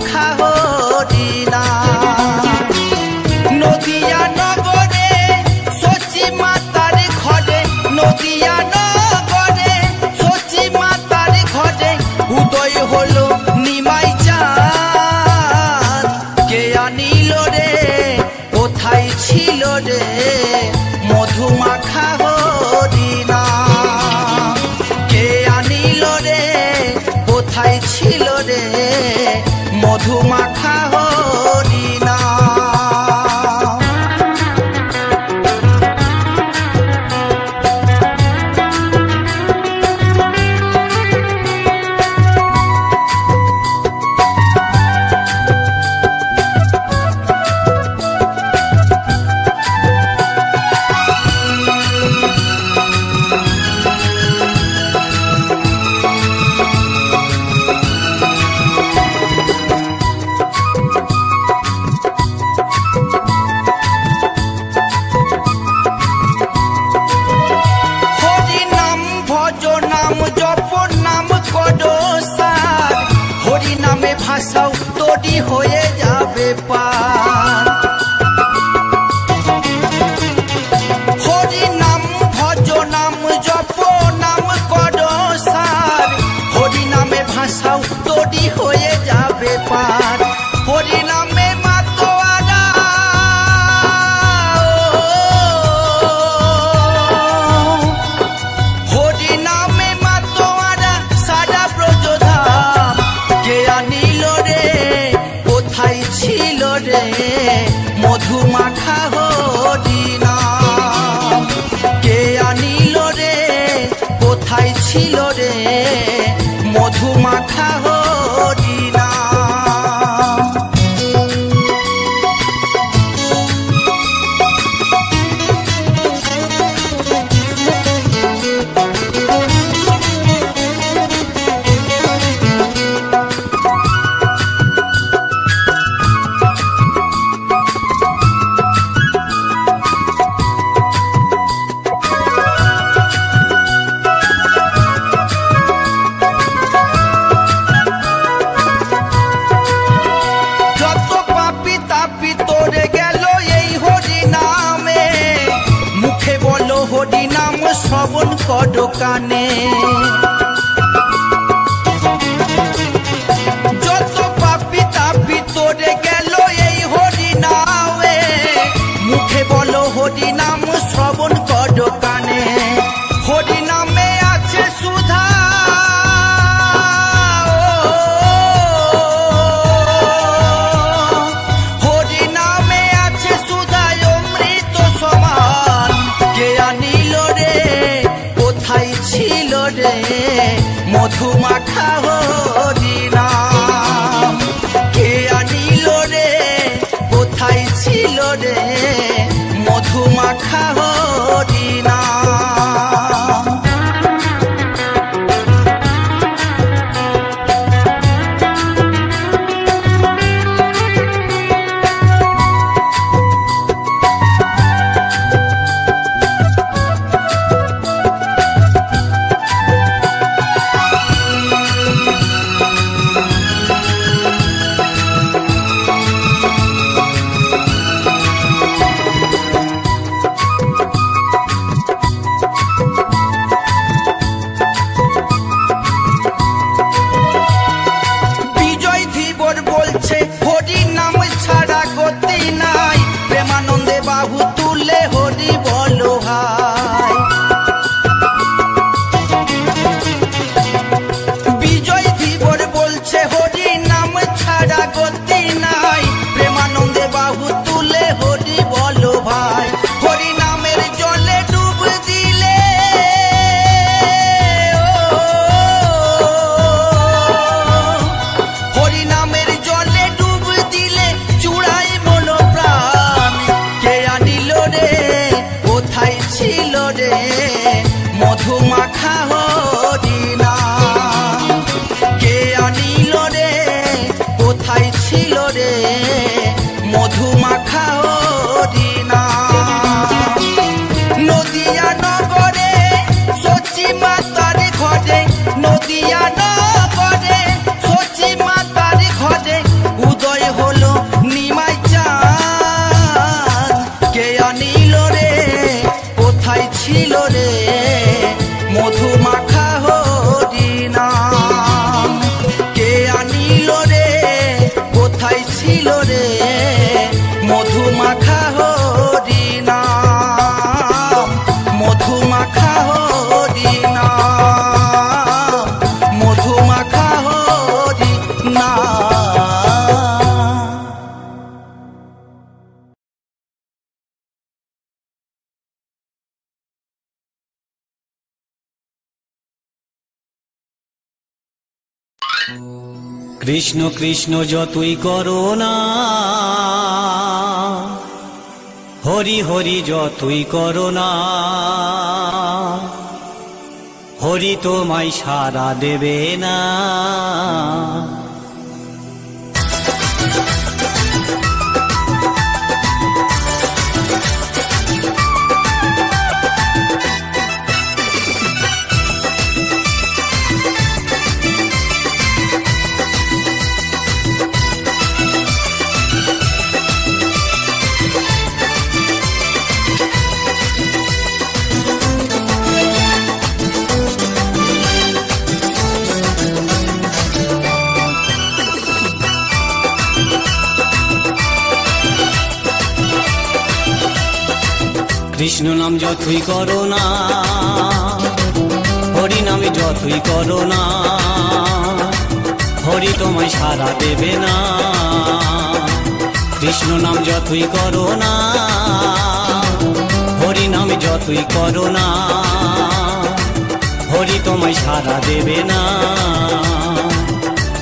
মাখা হরিণা নদিয়া নগরে সচি মাতার ঘরে নদিয়া নগরে সচি মাতার ঘরে উদয় হলো নিমাই চাঁদ কে আনিল রে কোথায় ছিল রে মধু মাখা হরিণা কে আনিল রে কোথায় ছিল রে মধু মাখা হরিণা ভাষাও তৈরি হয়ে যাবে পার হরি নাম ভজ নাম জপ নাম কর সার হরি নামে ভাষাও তৈরি হয়ে যাবে পার হরি নামে মাতোয়ারা হরি নামে মাতোয়ারা সারা ব্রজধাম কে আনিল রে কোথায় ছিল রে মধু মাখা হরিণা কে আনিল রে কোথায় ছিল রে মধু মাখা হরিণা হরি নাম শ্রবণ কর কানে যত পাপি তাপি তোরে গেল এই হরি নামে মুখে বলো হরি নাম শ্রবণ কর কানে হরি নামে আছে সুধা হরি নামে আছে সুধা অমৃত সমান কে আনিল রে কোথায় ছিল রে মধু মাখা হরিণা কে আনিল রে কোথায় ছিল রে মধু মাখা হরিণা কৃষ্ণ কৃষ্ণ যতই করো না, হরি হরি যতই করো না, হরি তোমায় সাড়া দেবে না। কৃষ্ণ নাম যতই করো না, হরি নামে যতই করো না, হরি তোমায় সাড়া দেবে না। কৃষ্ণ নাম যতই করো না, হরি নামে যতই করো না, হরি তোমায় সাড়া দেবে না,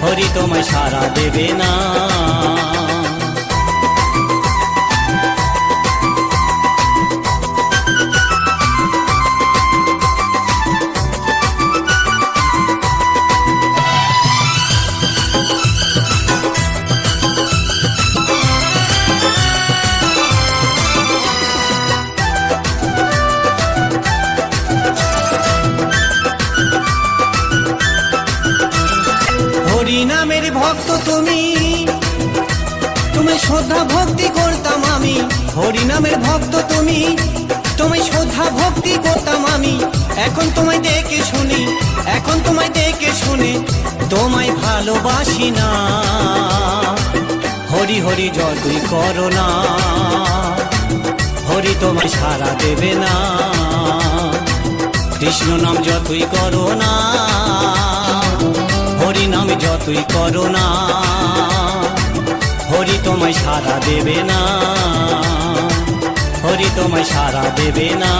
হরি তোমায় সাড়া দেবে না। হরি নামের ভক্ত তুমি, তুমি শ্রদ্ধা ভক্তি করতাম আমি। হরি নামের ভক্ত তুমি, তুমি শ্রদ্ধা ভক্তি করতাম আমি। এখন তোমায় দেখে শুনি, এখন তোমায় দেখে শুনি, তোমায় ভালোবাসি না। হরি হরি যতই করো না, হরি তোমায় সাড়া দেবে না। কৃষ্ণ নাম যতই করো না, হরি নাম যতই করো না, হরি তোমায় সাড়া দেবে না, হরি তোমায় সাড়া দেবে না।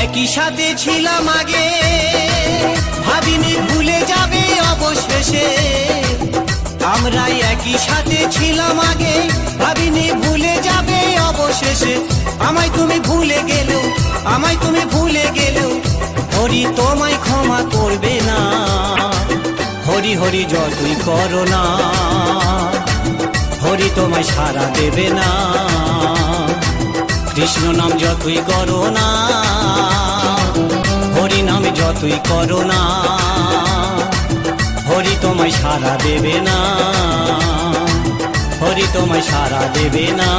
একই সাথে ছিলাম আগে, ভাবিনি ভুলে যাবে অবশেষে। আমরা একই সাথে ছিলাম আগে, ভাবিনি ভুলে যাবে অবশেষে। আমায় তুমি ভুলে গেলেও, আমায় তুমি ভুলে গেলেও, হরি তোমায় ক্ষমা করবে না। হরি হরি যতই করো না, হরি তোমায় সাড়া দেবে না। কৃষ্ণ নাম যতই করো না, হরি নামে যতই করো না, হরি তোমায় সাড়া দেবে না, হরি তোমায় সাড়া দেবে না।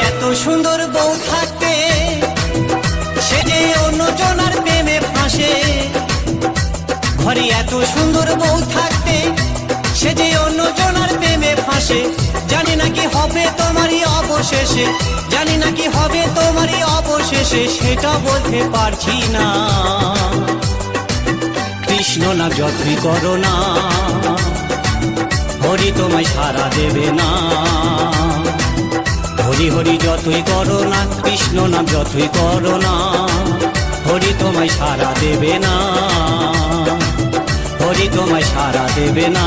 এত সুন্দর বউ থাকতে, সে যে অন্যজনার প্রেমে ফাঁসে। ঘরে এত সুন্দর বউ থাকতে, সে যে অন্যজনার প্রেমে ফাঁসে। জানি না কি হবে তোমারই অবশেষে, জানি না কি হবে তোমারই অবশেষে, সেটা বলতে পারছি না। কৃষ্ণ না যতই করো না, হরি তোমায় সাড়া দেবে না। হরি হরি যতই করো না, কৃষ্ণ নাম যতই করো না, হরি তোমায় সাড়া দেবে না, হরি তোমায় সাড়া দেবে না।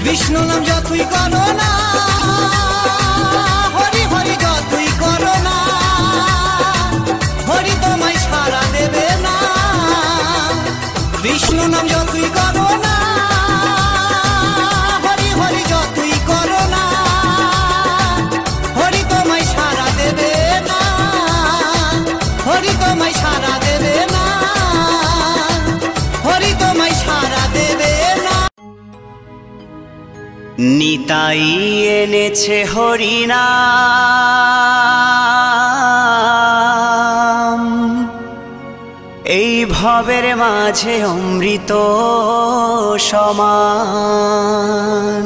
কৃষ্ণ নাম যতই করো না, হরি হরি যতই করো না, হরি তোমায় সাড়া দেবে না। কৃষ্ণ নাম যতই করো না, হরি হরি যতই করো না, হরি তোমায় সারা দেবে না, হরি তোমায় সারা দেবে না, হরি তোমায় সারা দেবে না। নিতাই এনেছে হরিনাম, এই ভবের মাঝে অমৃত সমান।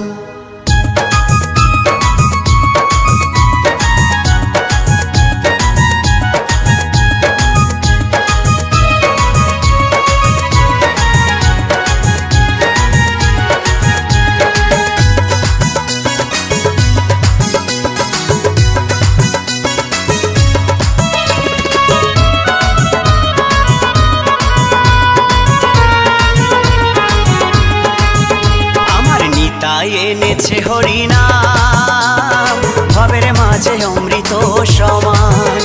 এনেছে হরিনাম, ভবের মাঝে অমৃত সমান।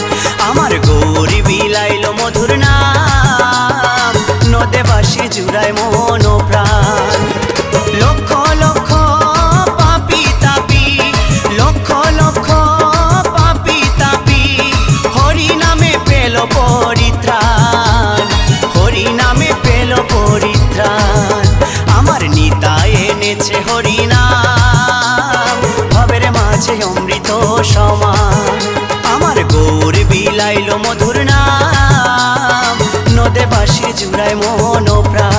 আমার গৌরী বিলাইল মধুর নাম, নদে বাসি জুড়ায় মন প্রাণ। লক্ষ লক্ষ পাপি তাপি, লক্ষ লক্ষ পাপি তাপি, হরি নামে পেল পরিত্রাণ, হরি নামে পেল পরিত্রাণ। আমার নিতাই এনেছে হরিনাম, ভবের মাঝে অমৃত সমান। আমার গৌর বিলাইল মধুর নাম, নদে বাসি জুড়ায় মন প্রাণ।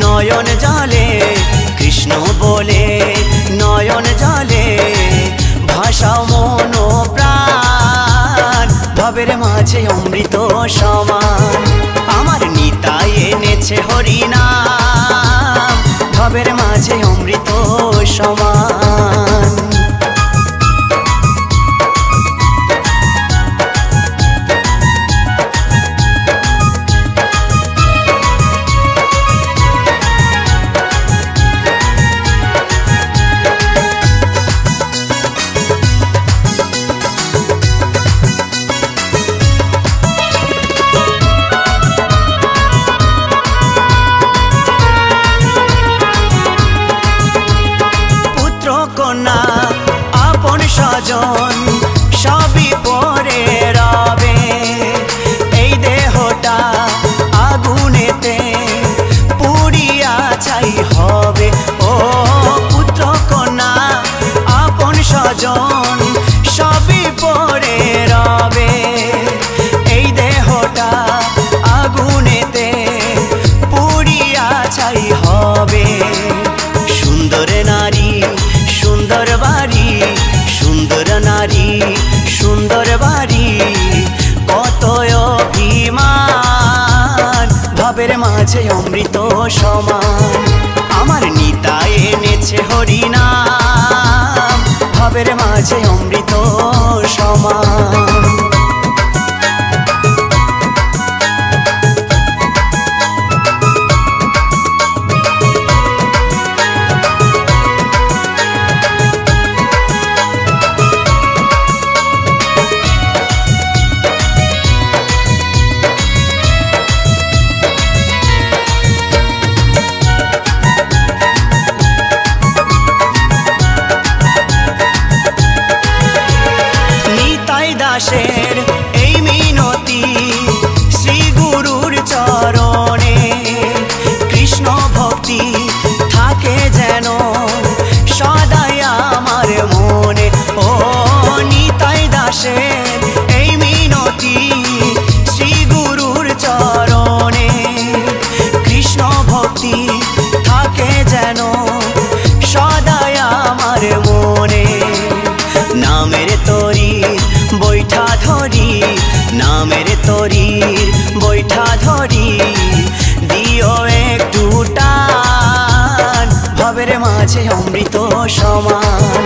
নয়ন জলে, কৃষ্ণ বলে নয়ন জলে, ভাষাও মন প্রাণ, ভবের মাঝে অমৃত সমান। আমার নিতাই এনেছে হরিনাম, ভবের মাঝে অমৃত সমান। আপন স্বজন সবই পরে রবে, এই দেহটা আগুনেতে পুড়িয়া ছাই হবে। ও পুত্র কন্যা আপন স্বজন সবই পরে রবে, এই দেহটা আগুনেতে পুড়িয়া ছাই হবে। সুন্দর নারী সুন্দর বাড়ি, সুন্দর নারী সুন্দর বাড়ি, কত অভিমান, ভবের মাঝে অমৃত সমান। আমার নিতাই এনেছে হরিনাম, ভবের মাঝে অমৃত সমান। মাঝে অমৃত সমান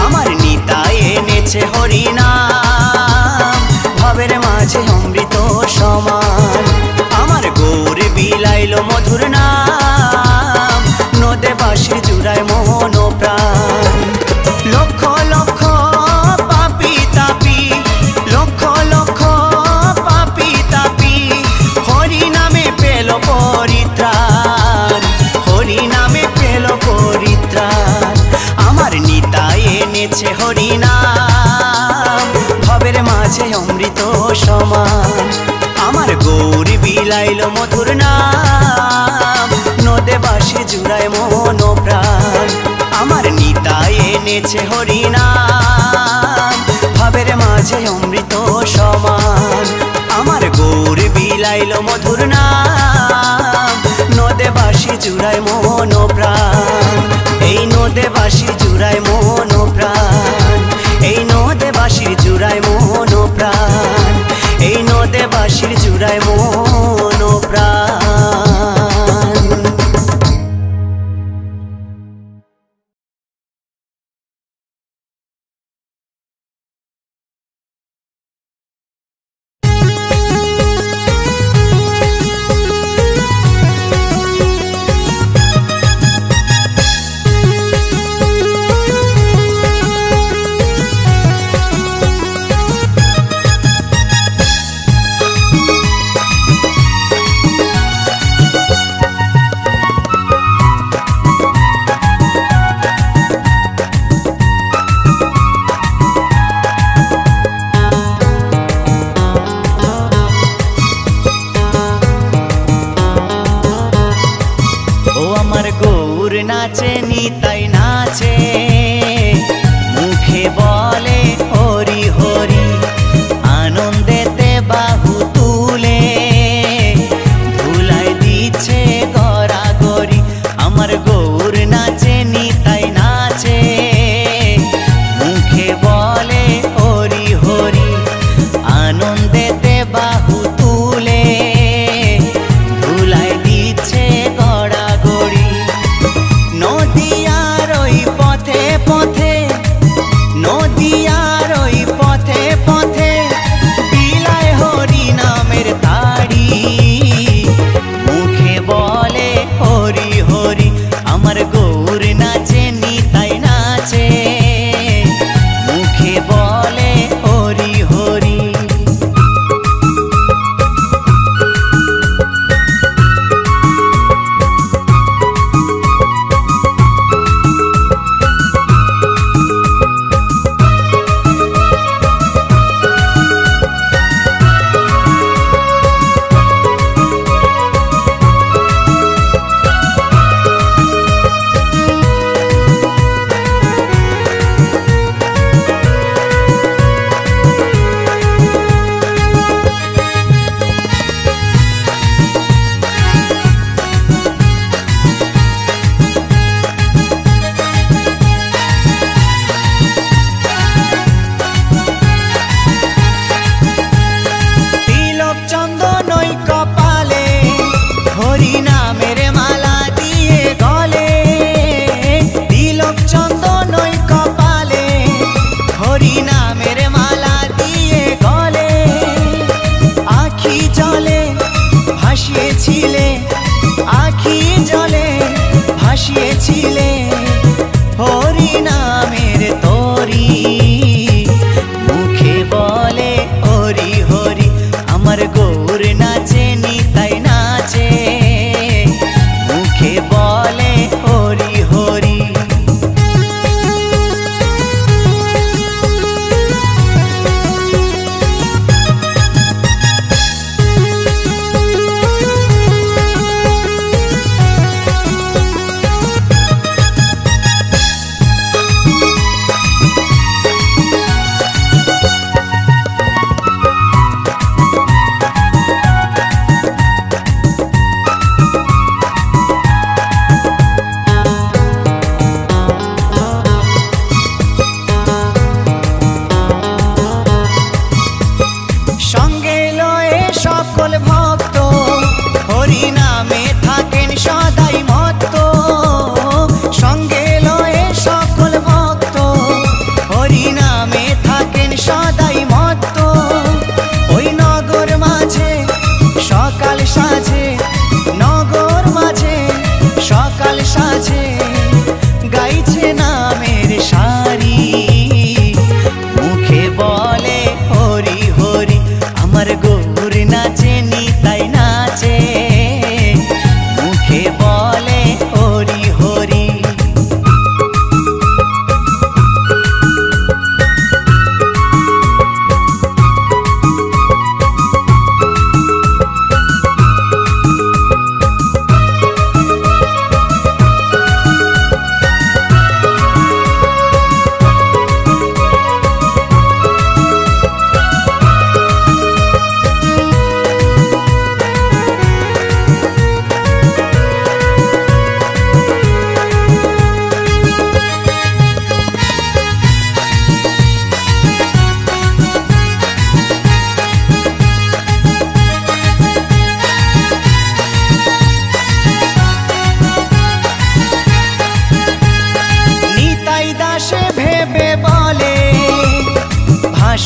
আমার নিতাই এনেছে হরিনাম ভাবের মাঝে অমৃত সমান আমার গৌর বিলাইলো মধুর নাম নদে বাঁশির জুড়ায় মোহন প্রাণ লক্ষ লক্ষ পাপি তাপি লক্ষ লক্ষ পাপি তাপি হরি নামে পেল পরিত্রাণ হরি নামে পেল পরিত্রাণ আমার নিতাই এনেছে হরিনাম ভবের মাঝে অমৃত সমান আমার গৌরী বিলাইলো মধুর নাম নদে বাঁশি জুড়ায় মন প্রাণ আমার নিতাই এনেছে হরিনাম ভবের মাঝে অমৃত সমান আমার গৌরী বিলাইলো মধুর নাম নদে বাঁশি জুড়ায় মন প্রাণ এই নদে বাঁশি জুড়ায় মন প্রাণ এই নদে বাঁশির জুড়ায় মন প্রাণ এই নদে বাঁশির জুড়ায় মন প্রাণ নাচে নিতাই নাচে মুখে বলে হরি হরি আনন্দেতে বাহু তুলে ধুলাই দিচ্ছে গড়াগড়ি আমার গৌর নাচে নিতাই নাচে মুখে বলে হরি হরি আনন্দেতে বাহু তুলে ধুলাই দিচ্ছে গড়াগড়ি নদিয়ার ওই পথে পথে নদী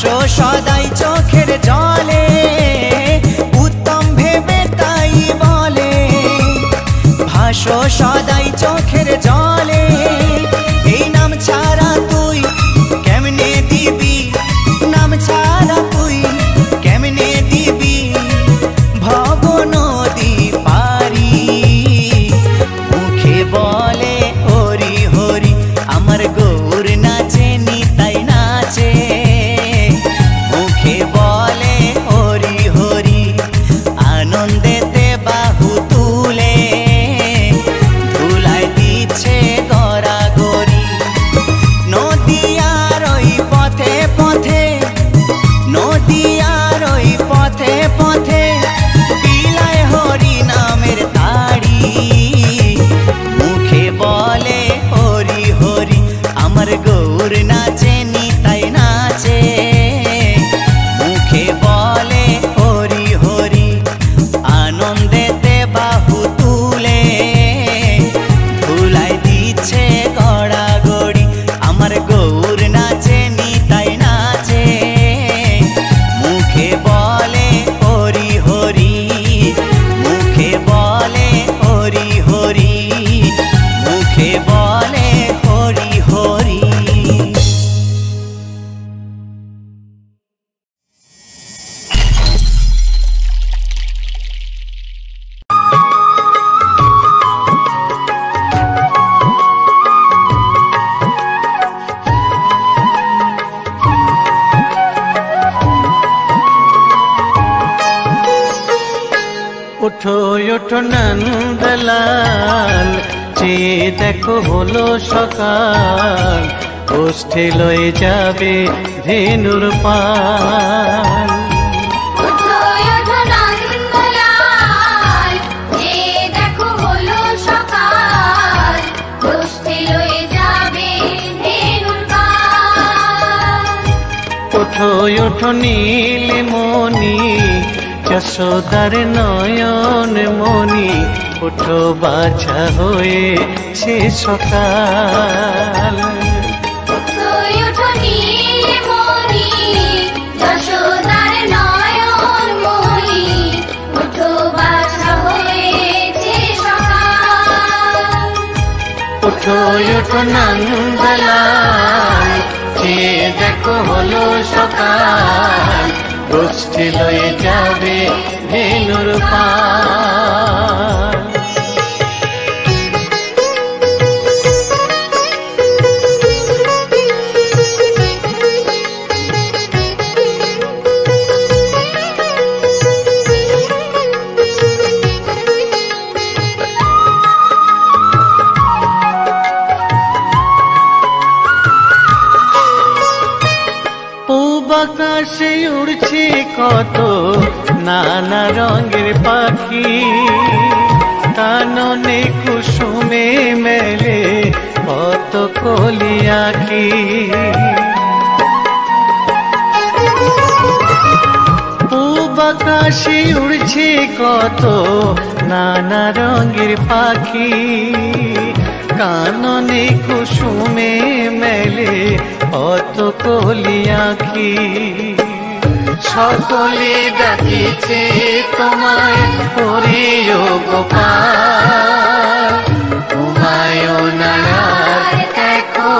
ভাসো সদাই চোখের জলে, উত্তম ভেবে তাই বলে। ভাসো সদাই চোখের জলে, এই নাম ছাড়া তুই কেমনে দিবি, নাম ছাড়া তুই কেমনে দিবি ভব নদী পারি। মুখে বলে হরি হরি, আমার গৌর নাচে নিতাই নাচে। মুখে বলে হরি হরি, আনন্দেতে বাহু তুলে ধুলাই দিচ্ছে গড়াগড়ি। নদিয়ার ওই পথে পথে, নদিয়ার ওই পথে পথে বিলায় হরি নামের তাড়ি। মুখে বলে হরি হরি, আমার গৌর নাচে নিতাই নাচে। মুখে বলে হরি হরি, আনন্দেতে বাহু তুলে ধুলাই দিচ্ছে গড়াগড়ি। আমার গৌর নাচে নিতাই নাচে। মুখে বলে হরি হরি, মুখে বলে হরি হরি, মুখে বলে হরি হরি। ওঠো ওঠো নন্দলাল, চেয়ে দেখো হলো সকাল। গোষ্ঠী লয়ে যাবে ধেনুর পাল। ওঠো ওঠো নন্দলাল, চেয়ে দেখো হলো সকাল। গোষ্ঠী লয়ে যাবে ধেনুর পাল। ওঠো ওঠো নীলমণি, যশোদার নয়ন মণি। ওঠো বাছা হয়েছে সকাল। ওঠো ওঠো নীলমণি, যশোদার নয়ন মণি। ওঠো বাছা হয়েছে সকাল। ওঠো ওঠো নন্দলাল, চেয়ে দেখো হলো সকাল। গোষ্ঠী লয়ে যাবে ধেনুর পাল। আকাশে উড়ছে কত নানা রঙের পাখি। কাননে কুসুমে মেলে কত কলি আঁখি। পূব আকাশে উড়ছে কত নানা রঙের পাখি। কাননে কুসুমে মেলে কত কলি আঁখি। সকলে ডাকিছে তোমায় হরিও গোপাল। ঘুমায় না আর দেখো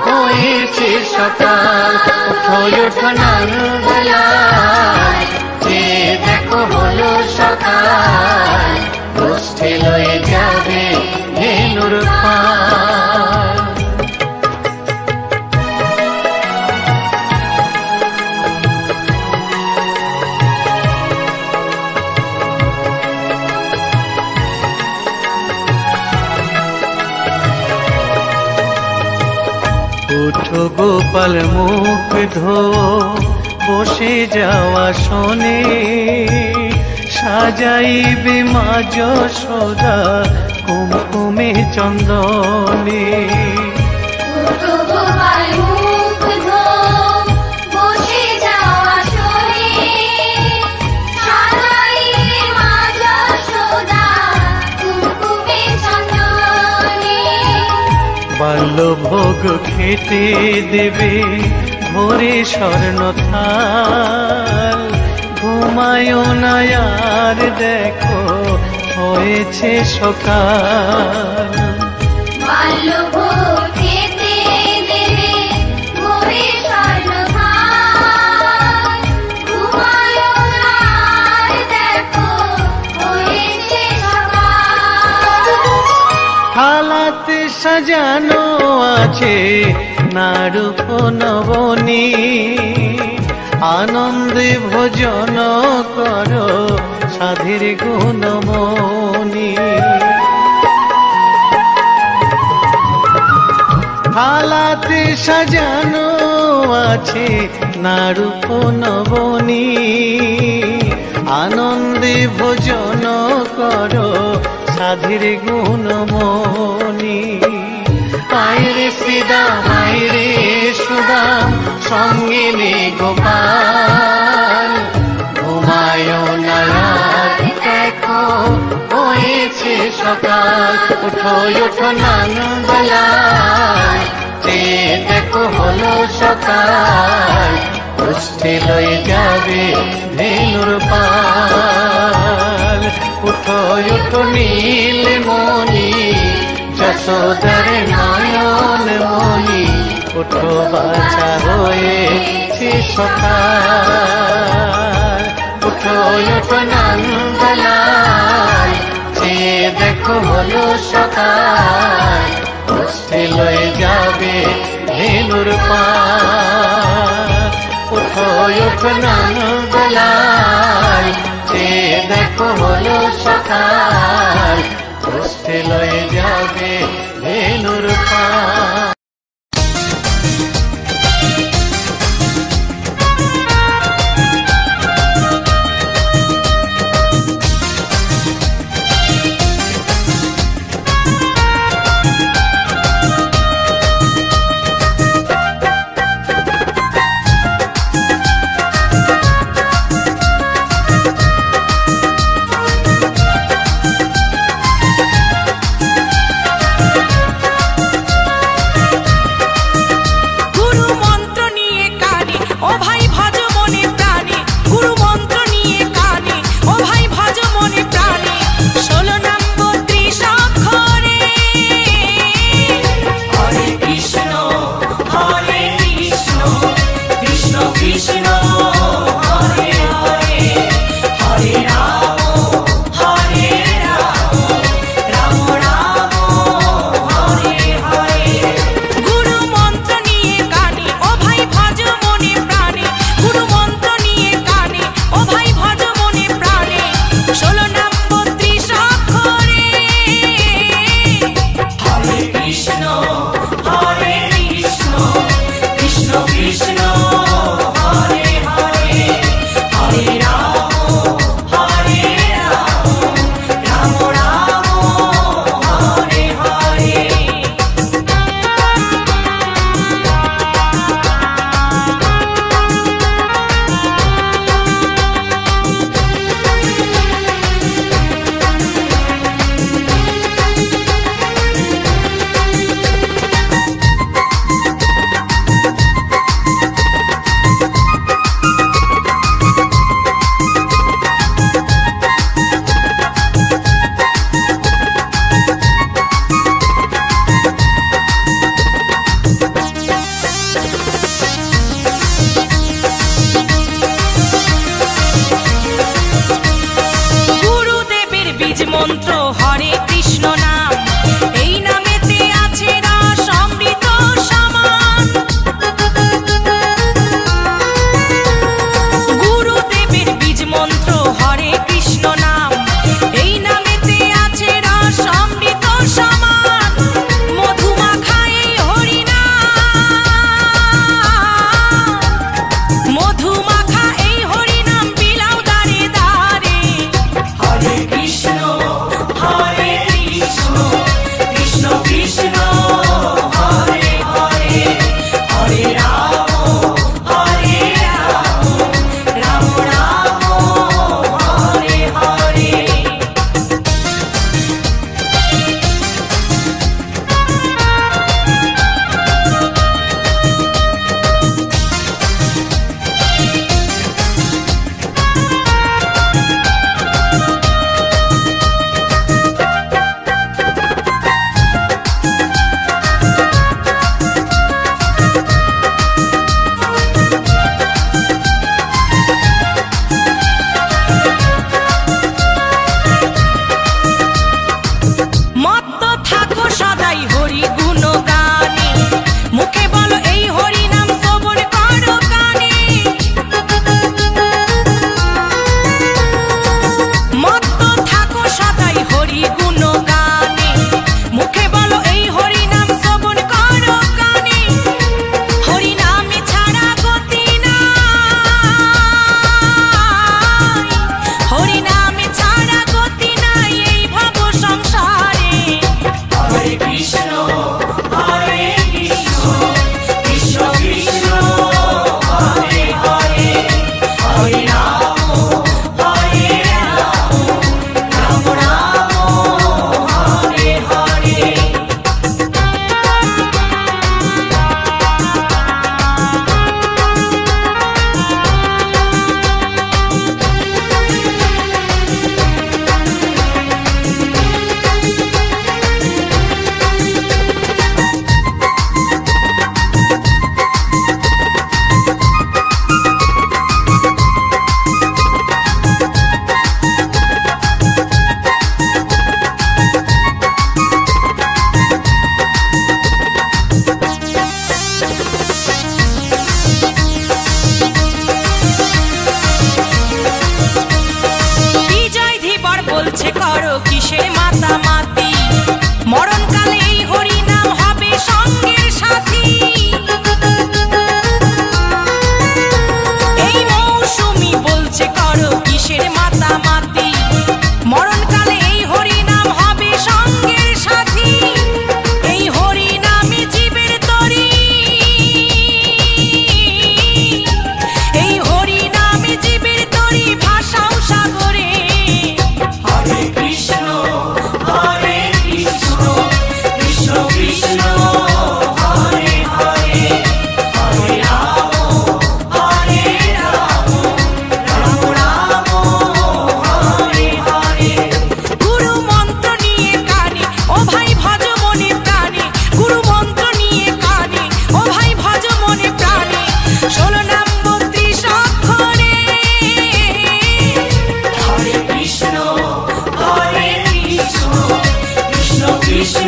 হয়েছে সকাল। ওঠো ওঠো নন্দলাল, যে দেখো হলো সকাল। গোষ্ঠী লয়ে যাবে ধেনুর পাল। উঠো গোপাল মুখ ধো, বসে যাওয়া শোনে। সাজাইবে মা যশোদা কুমকুমে চন্দনে। উঠো গোপাল মুখ ধো, বসে যাওয়া শোনে। সাজাইবে মা যশোদা কুমকুমে চন্দনে। বাল্যভোগ খেতে দেবে ভরে স্বর্ণ থাল, ঘুমায় না আর দেখো হয়েছে সকাল। বাল্যভোগ খেতে দেবে ভরে স্বর্ণভার, ঘুমায় না আর দেখো হয়েছে সকাল। থালাতে সাজানো আছে নারূপ নবনী, আনন্দে ভোজন করো সাধীর গুণমণি। থালাতে সাজানো আছে নারূপ নবনী, আনন্দে ভোজন করো সাধীর গুণমণি। আয়রে শ্রীদাম আয়রে সুদাম সঙ্গিনী গোপাল, ঘুমায় না আর দেখো হয়েছে সকাল। উঠো উঠো নানবেলায়, চেয়ে দেখো হলো সকাল। উষ্ঠে লয়ে যাবে ধেনুর পাল। উঠো উঠো নীলমণি, যশোদার নয়ন মণি। উঠো বাছা হয়েছে সকাল। উঠো উঠো নন্দলাল, চেয়ে দেখো হলো সকাল। উষ্ঠে লয়ে যাবে ধেনুর পাল। উঠো উঠো নন্দলাল, চেয়ে দেখো হলো সকাল। উষ্ঠে লয়ে যাবে ধেনুর পাল। গুরু মন্ত্র নিয়ে কানে ও ভাই ভজ মনে প্রাণে।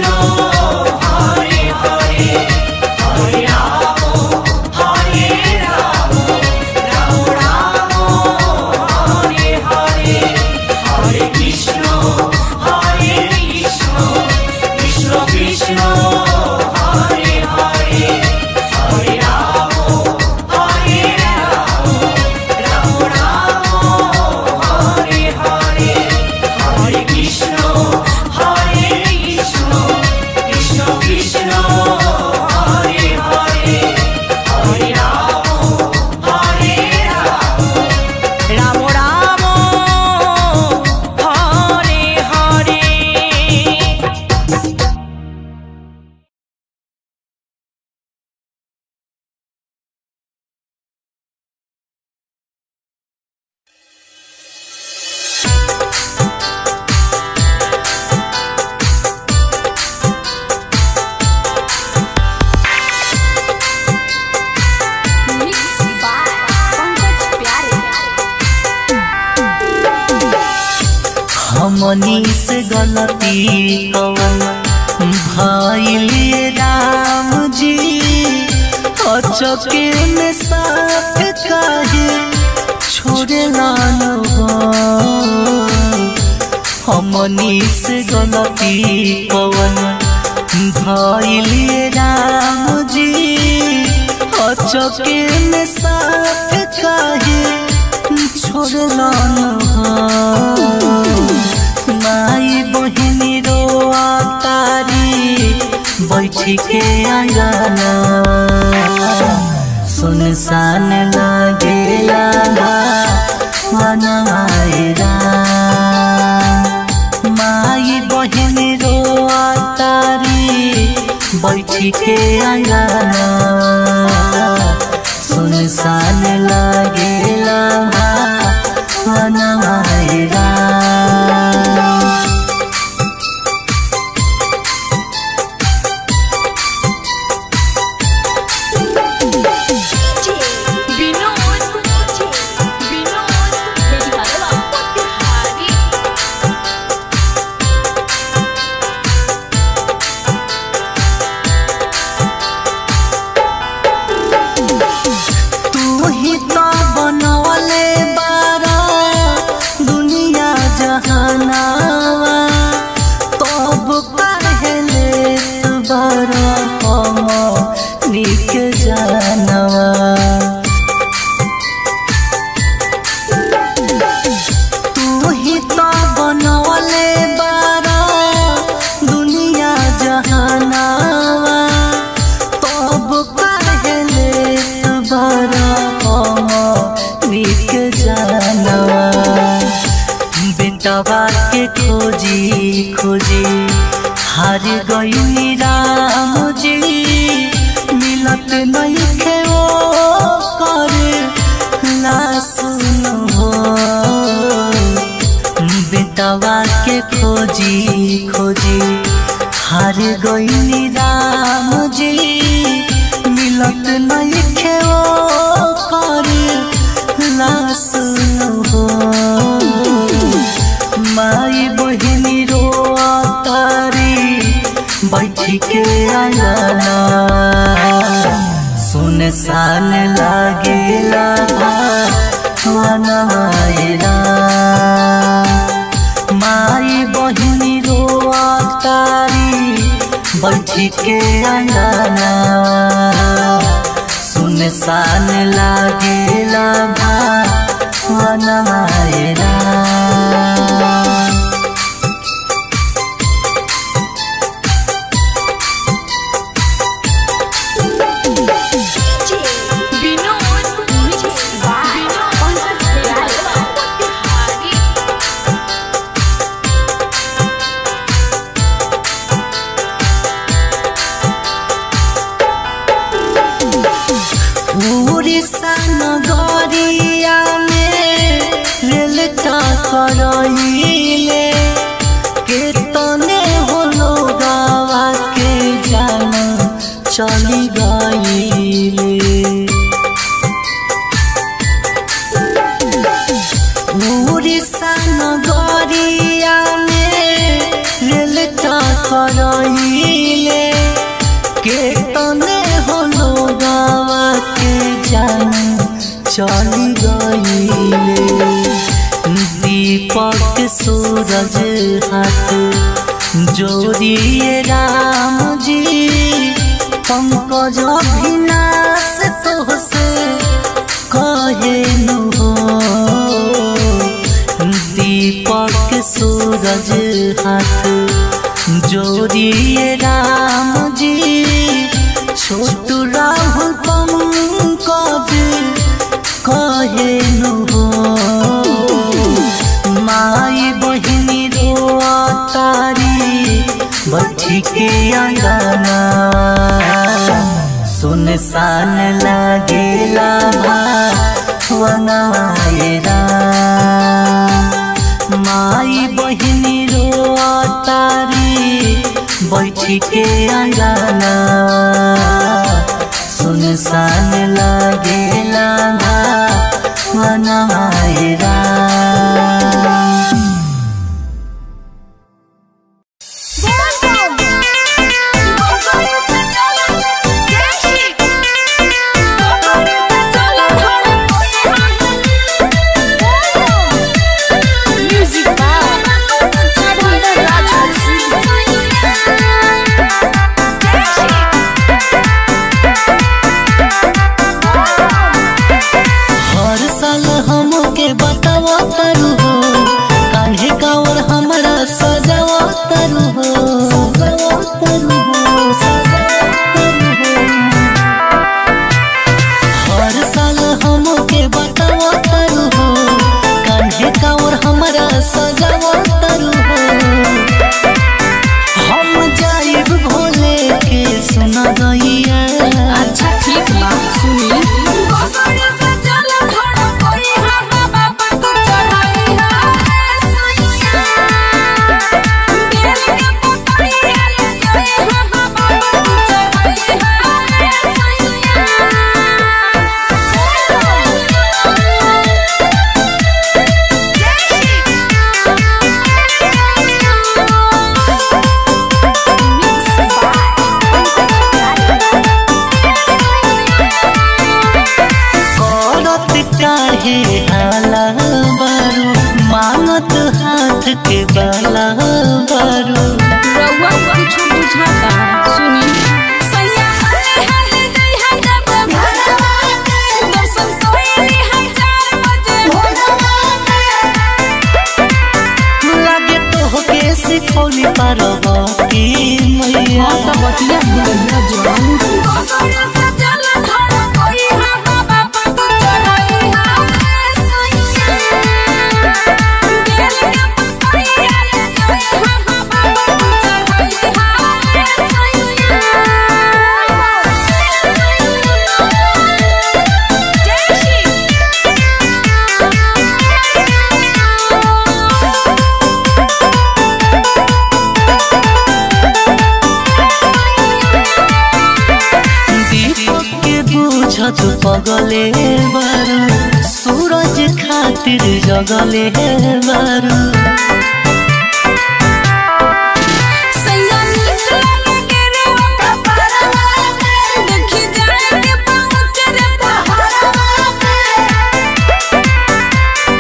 কৃষ্ণ হরে হরে হরে রাম হরে রাম রাম রাম হরে হরে হরে কৃষ্ণ হরে কৃষ্ণ কৃষ্ণ কৃষ্ণ হরে হরে হরে রাম হরে রাম রাম রাম হরে হরে হরে কৃষ্ণ হরে কৃষ্ণ কৃষ্ণ কৃষ্ণ হরে হরে হরে রাম হরে Ram Ram Ram Hare Hare. Mixed by Pankaj Pyare. हमनी से गलती कवन भइले राम जी अचके में साथ काहे छोड़े लालो हमनी से गलती कवन भइले राम जी अचके में साथ काहे छोड़े लालो माई बहिनी रोआ तारी बैठी के आंगना सुनसान लगेला वनवायरा माई बहिनी रोआ तारी बैठी के आंगना सुनसान लगेला वनवायरा। Vinod Bihara Potihari. तू ही तो बनवले बारा दुनिया जहानावा तब पहले बारा हम निक जानवा तू ही तो बनवले बारा दुनिया जहानावा तब पहले बारा हम निक जानवा बेटवा के खोजी खोजी हार गई राम जी मिलत नहीं खे वो कर ना सुनो बेटवा के खोजी खोजी हार गई राम जी मिलत नहीं खे वो कर ना सुनो माई बहिनी रोआ तारी बैठी के आंगना सुनसान लागेला वनवायरा माई बहिनी रोआ तारी बैठी के आंगना सुनसान लागेला वनवायरा। Vinod Bihara Pankaj Pyare. Potihari. Orissa नगरिया में रेल का करइले केतने होलो गावा के जाना चली गईले उड़ीसा नगरिया में रेल का करइले कहिले के तने होलो गावा के जान चली गईले दीपक सूरज हाथ जोड़िए राम जी पंकज अभिनाश तोहसे कहे नु हो दीपक सूरज हाथ जोड़िए राम जी छोटू राहुल पंकज कहे नु हो माई बहिनी रोआ तारी बच्ची के अंगना सुनसान लागेला वनवायरा माई बहिनी रोआ तारी बैठी के अंगना सुनसान लागेला वनवायरा के बाला बारू रउआ कुछ बुझाता सुनी सैया हले हले गई है जब भोरवा के दर्शन सोई है 4 बजे भोरवा के लागे तो के सिखौली पारवा की मैया त बतिया दिया जवान से चल घर कोई है बाबा को चढ़ाई है सैया दिल के तू पगले बारू सूरज खातिर जगले बारू सैया निकल के रे परवा देखी जाए के पहुंच रे पहाड़वा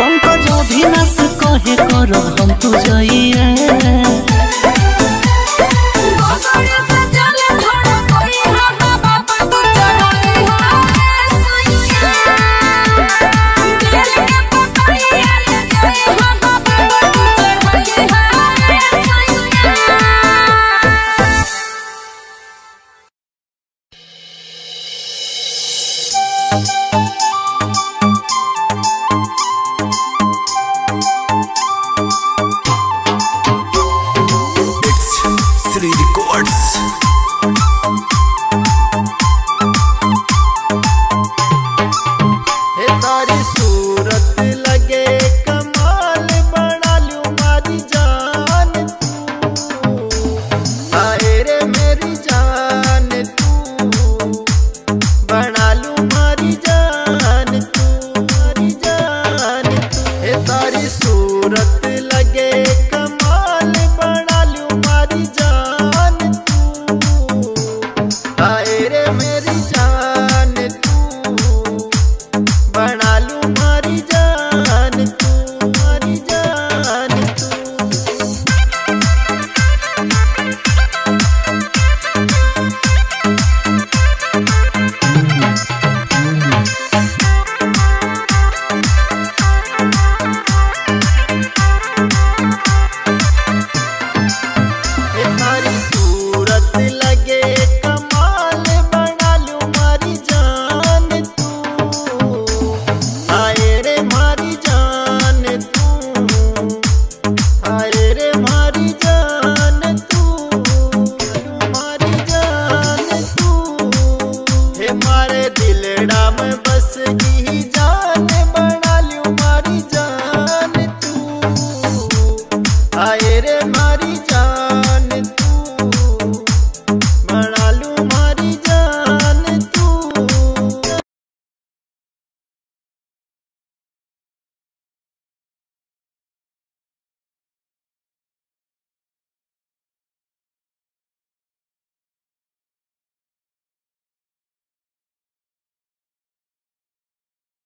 पंकज अभिनाश कहे करो हम तू जइए